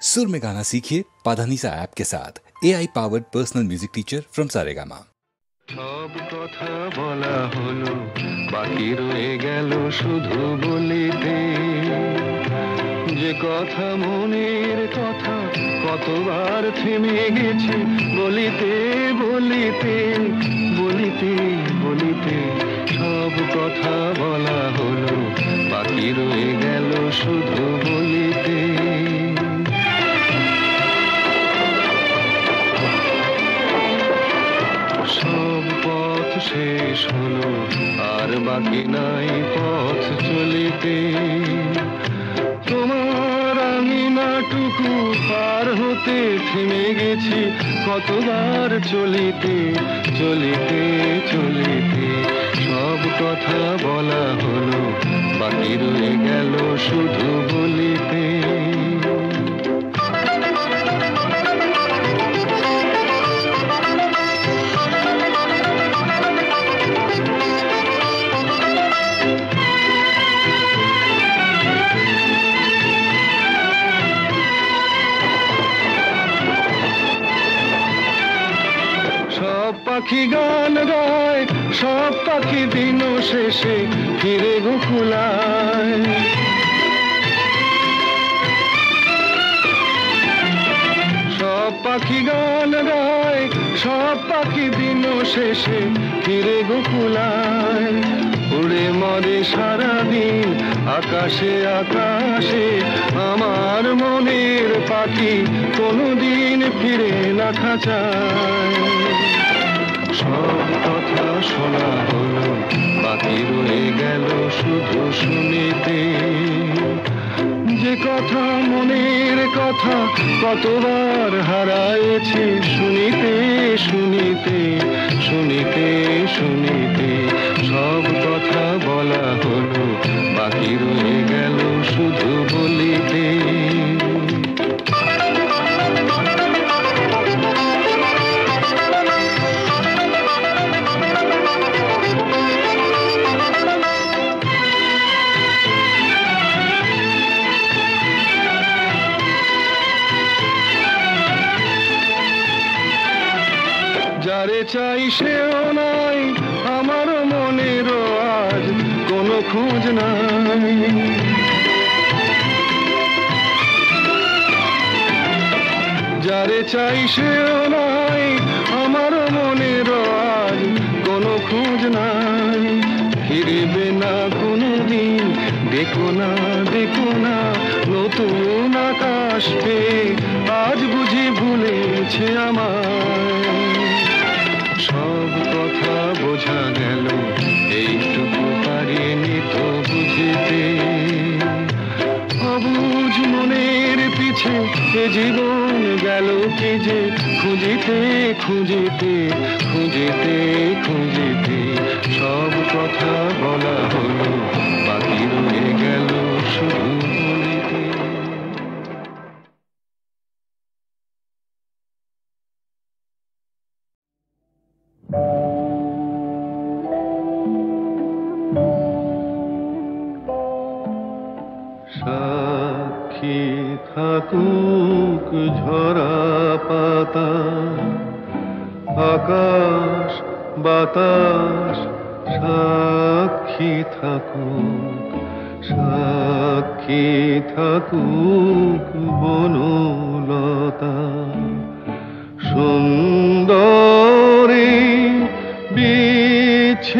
सुर में गाना सीखिए पाधानीसा ऐप के साथ AI powered personal music teacher from Saregama. সব কথা বলা হলো, বাকি রয়ে গেল শুধু বলিতে। যে কথা মনের কথা কতবার থেমে গেছে বলিতে বলিতে বলিতে বলিতে। সব কথা বলা হলো, বাকি রয়ে গেল শুধু বলিতে। সব পথ শেষ হলো, আর বাকি নাই পথ চলিতে। তোমার আঙিনাটুকু পার হতে থেমে গেছি কতবার চলিতে চলিতে চলিতে। সব কথা বলা হলো, বাকি রয়ে গেল শুধু বলিতে। পাখি গান গায়, সব পাখি দিন শেষে ফিরে গোকুলায়। সব পাখি গান গায়, সব পাখি দিন শেষে ফিরে গোকুলায়। উড়ে মরে সারাদিন আকাশে আকাশে, আমার মনের পাখি কোনদিন ফিরে না খাঁচায়। সব কথা শোনা হলো, বাকি রয়ে গেল শুধু শুনিতে। যে কথা মনের কথা কতবার হারায়েছি শুনিতে শুনিতে শুনিতে শুনিতে। সব কথা বলা হলো, বাকি রয়ে গেল শুধু বলিতে। যারে চাই সেও নাই, আমার মনেরও আজ কোনো খোঁজ নাই। যারে চাই সেও নাই, আমার মনেরও আজ কোনো খোঁজ নাই। ফিরবে না কোনোদিন, দেখো না দেখো না নতুন আকাশ পেয়ে আজ বুঝি ভুলেছে আমায়। সব কথা বোঝা গেল, এইটুকু পারিনি তো বুঝিতে। অবুঝ মনের পিছে এ জীবন গেল কি যে খুঁজিতে খুঁজিতে খুঁজিতে খুঁজিতে। সব কথা বলা হলো, বাকি রয়ে গেল শুধু বলিতে। সাক্ষী থাকুক ঝরা পাতা, আকাশ বাতাস সাক্ষী থাকুক। সাক্ষী থাকুক বনলতা, সুন্দরী বিচ্ছেদরা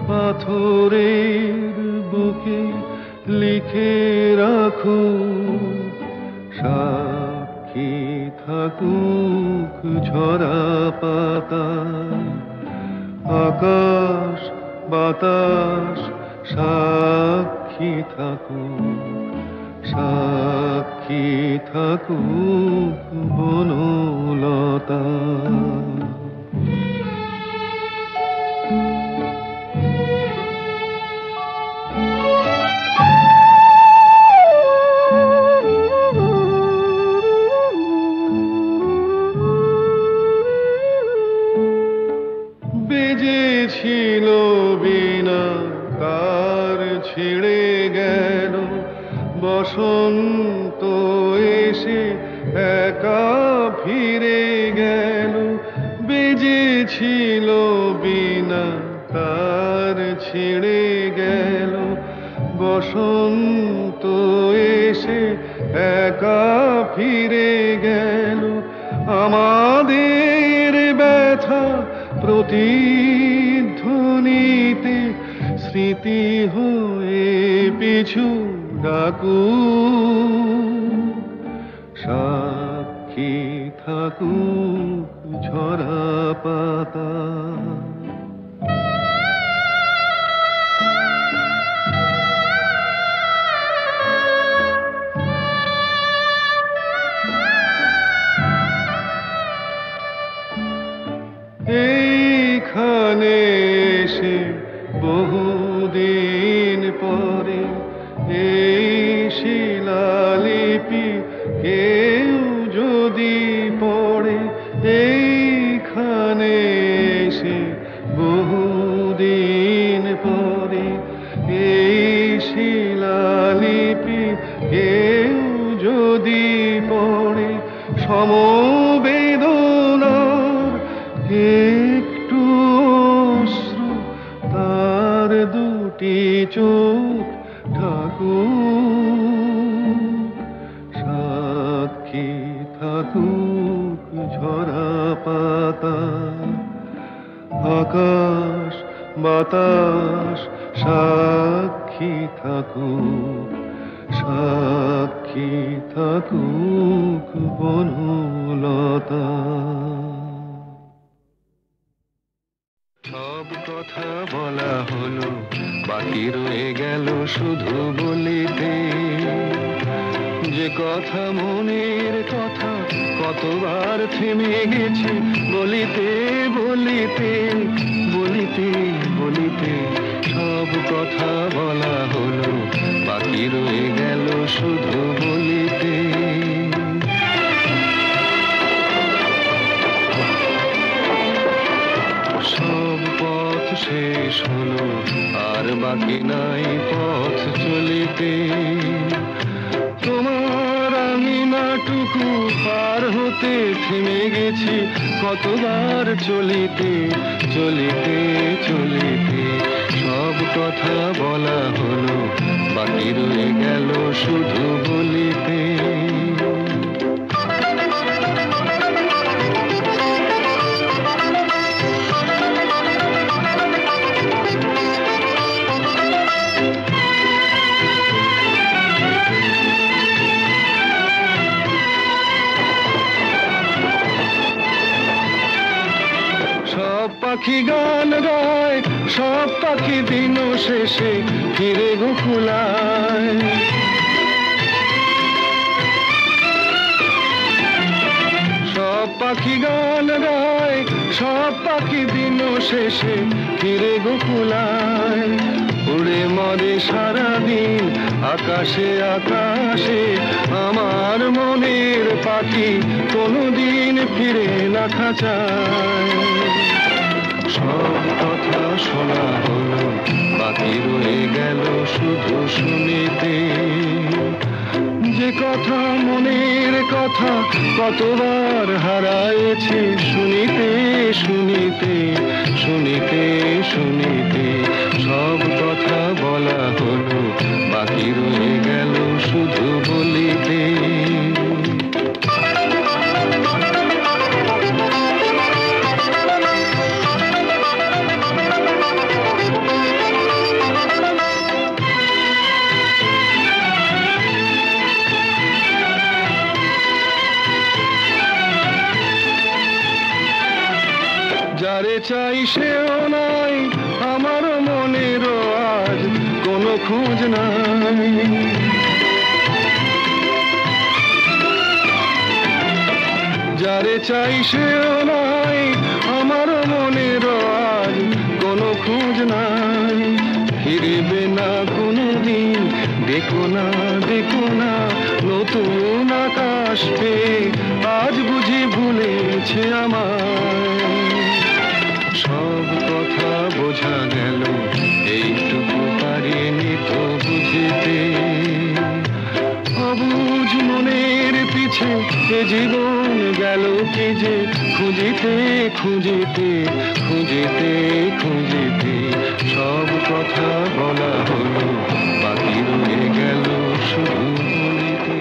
পাথরের বুকে লিখে রাখো। সাক্ষী থাকুক ঝরা পাতা, আকাশ বাতাস সাক্ষী থাকুক। সাক্ষী থাকুক বনলতা। বেজেছিল বীণা, কার ছিঁড়ে গেল বসন্ত বসন্ত এসে একা ফিরে গেল, বেজেছিল বীণা তার ছিঁড়ে গেল। বসন্ত এসে একা ফিরে গেল, আমাদের ব্যথা প্রতিধ্বনিতে স্মৃতি হয়ে পিছু ডাকু। সাক্ষী থাকুক ঝরা পাতা। এইখানে এসে বহুদিন পরে এই শিলালিপি কেউ যদি পড়ে, এইখানে এসে বহুদিন পরে এই শিলালিপি কেউ যদি পড়ে, সমবেদনার একটু অশ্রু তার দুটি চোখ ঠাকুর। সাক্ষী থাকুক ঝরা পাতা। আকাশ বাতাস সাক্ষী থাকুক, সাক্ষী থাকুক বনলতা। সব কথা বলা হলো, বাকি রয়ে গেল শুধু বলিতে। যে কথা মনের কথা কতবার থেমে গেছে বলিতে বলিতে বলিতে বলিতে। সব কথা বলা হলো, বাকি রয়ে গেল শুধু বলিতে। সব পথ শেষ হলো, আর বাকি নাই পথ চলিতে। তোমার আঙিনাটুকু পার হতে থেমে গেছি কতবার চলিতে চলিতে চলিতে। সব কথা বলা হলো, বাকি রয়ে গেল শুধু বলিতে। পাখি গান গায়, সব পাখি দিন শেষে ফিরে গোকুলায়। সব পাখি গান গায়, সব পাখি দিন শেষে ফিরে গোকুলায়। উড়ে মরে সারাদিন আকাশে আকাশে, আমার মনের পাখি কোনদিন ফিরে না খাঁচায়। সব কথা শোনা হলো, বাকি রয়ে গেল শুধু শুনিতে। যে কথা মনের কথা কতবার হারায়েছি শুনিতে শুনিতে শুনিতে শুনিতে। সব কথা বলা হলো, বাকি রয়ে গেল শুধু বলিতে। যারে চাই সেও নাই, আমার মনেরও আজ কোনো খোঁজ নাই। যারে চাই সেও নাই, আমার মনেরও আজ কোনো খোঁজ নাই। ফিরবে না কোনোদিন, দেখো না দেখো না নতুন আকাশ পেয়ে আজ বুঝি ভুলেছে আমায়। সব কথা বোঝা গেল, এইটুকু পারিনি তো বুঝিতে। অবুঝ বুঝ মনের পিছে এ জীবন গেল কি যে খুঁজিতে খুঁজিতে খুঁজিতে খুঁজিতে সব কথা বলা হলো বাকি রয়ে গেল শুধু বলিতে।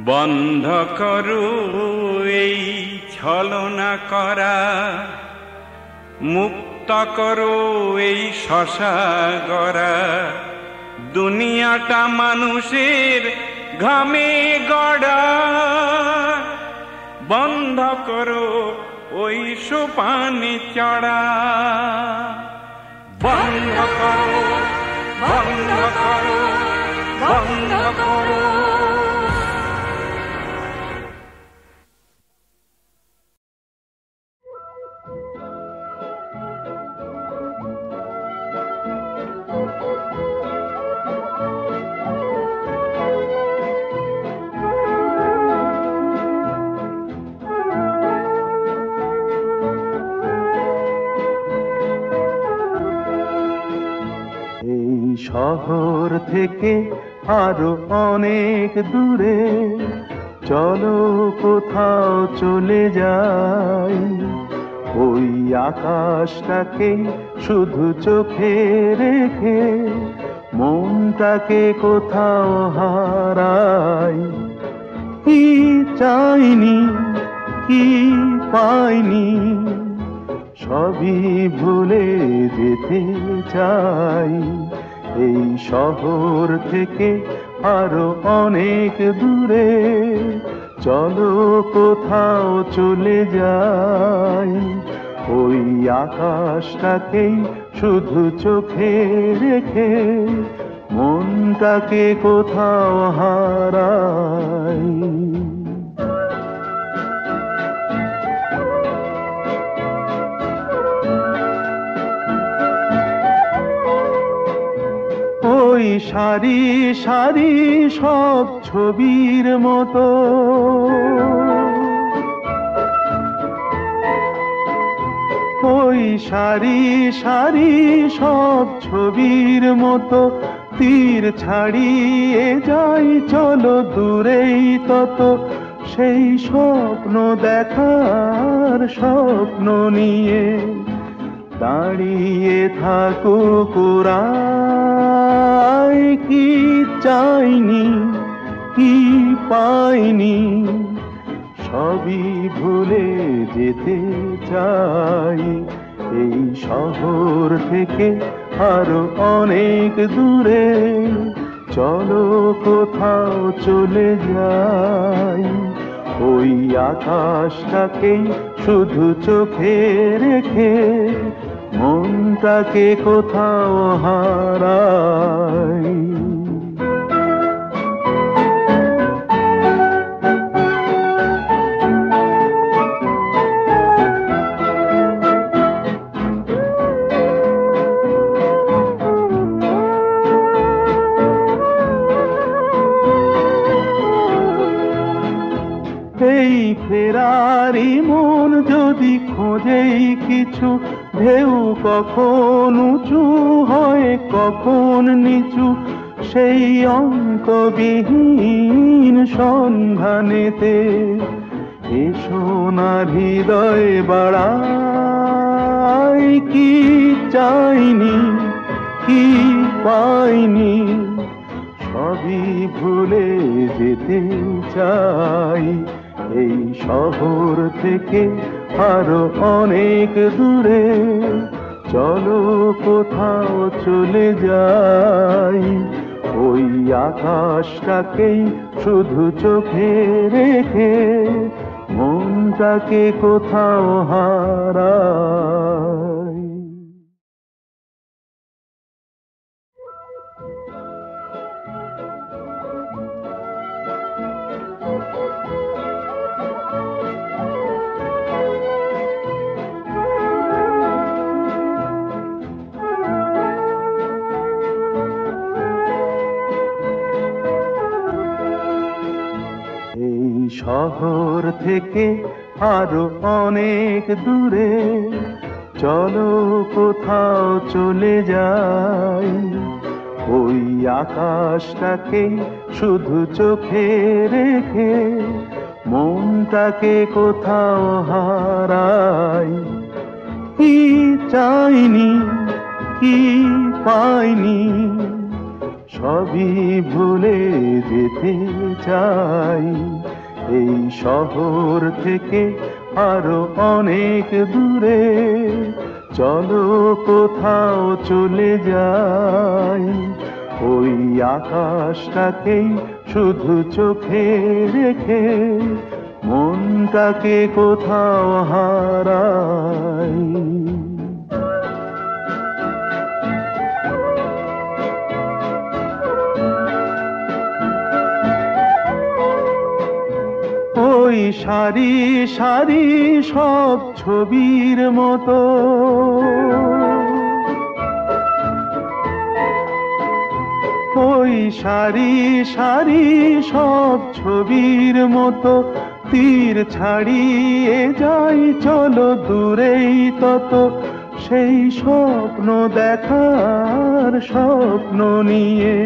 বন্ধ করো এই ছলনা করা, মুক্ত করো এই শশা গড়া, দুনিয়াটা মানুষের ঘামে গড়া। বন্ধ করো ওই সোপানে চড়া, বন্ধ করো, বন্ধ করো, বন্ধ করো। শহর থেকে আরো অনেক দূরে চলো কোথাও চলে যাই, ওই আকাশটাকে শুধু চোখে রেখে মনটাকে কোথাও হারাই। কি চাইনি কি পাইনি সবই ভুলে যেতে চাই, এই শহর থেকে আরো অনেক দূরে চলো কোথাও চলে যাই, ওই আকাশটাকেই শুধু চোখে রেখে মনটাকে কোথাও হারাই। ওই সারি সারি সব ছবির মতো ওই সারি সারি সব ছবির মতো তীর ছাড়িয়ে যাই চলো দূরেই তত, সেই স্বপ্ন দেখার স্বপ্ন নিয়ে দাঁড়িয়ে থাকুক ওরা। কি চাইনি কি পাইনি সবই ভুলে যেতে চাই, এই শহর থেকে আরো অনেক দূরে চলো কোথাও চলে যাই, ওই আকাশটাকেই শুধু চোখে রেখে মনটাকে কোথাও হারাই। এই ফেরারি মন যদি খোঁজেই কিছু, ঢেউ কখন উঁচু হয় কখন নিচু, সেই অঙ্কবিহীন সন্ধানেতে এ সোনার হৃদয় বাড়াই। কি চাইনি কি পাইনি সবই ভুলে যেতে চাই, এই শহর থেকে আরো অনেক দূরে চলো কোথাও চলে যাই, ওই আকাশটাকেই শুধু চোখে রেখে মনটাকে কোথাও হারাই। শহর থেকে আরো অনেক দূরে, চলো কোথাও চলে যাই। ওই আকাশটাকে শুধু চোখে রেখে মনটাকে কোথাও হারাই। কি চাইনি, কি পাইনি, সবই ভুলে যেতে চাই। এই শহর থেকে আরো অনেক দূরে, চলো কোথাও চলে যাই। ওই আকাশটাকেই শুধু চোখে রেখে মনটাকে কোথাও হারাই। ওই সারি সারি সব ছবির মতো, ওই সারি সারি সব ছবির মতো তীর ছাড়িয়ে যাই, চলো দূরেই তত সেই স্বপ্ন দেখার স্বপ্ন নিয়ে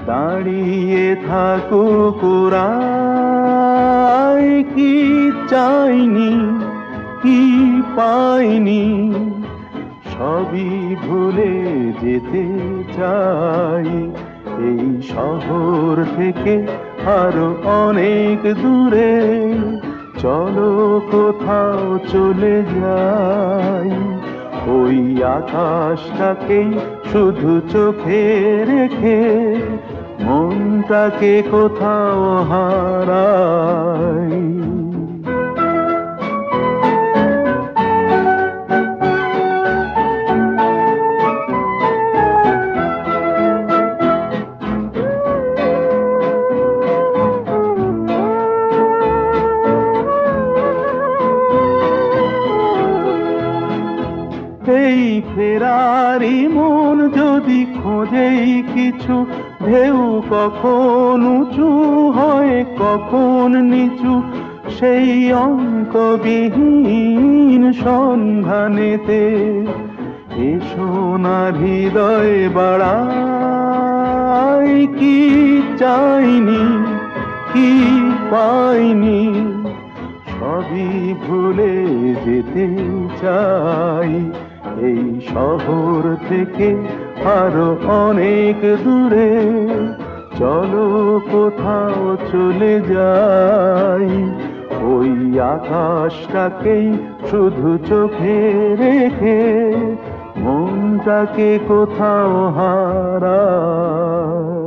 দাঁড়িয়ে থাকুক ওরাই। কি চাইনি, কি পাইনি, সবই ভুলে যেতে চাই। এই শহর থেকে আরো অনেক দূরে, চলো কোথাও চলে যাই। ওই আকাশটাকেই শুধু চোখে রেখে মনটাকে কোথাও হারাই। এই ফেরারি মন যদি খোঁজেই কিছু, ঢেউ কখন উঁচু হয় কখন নিচু, সেই অঙ্কবিহীন সন্ধানেতে এসো না হৃদয় বাড়াই। কি চাইনি, কি পাইনি, সবই ভুলে যেতে চাই। এই শহর থেকে আরো অনেক দূরে, চলো কোথাও চলে যাই। ওই আকাশটাকেই শুধু চোখে রেখে মনটাকে কোথাও হারাই।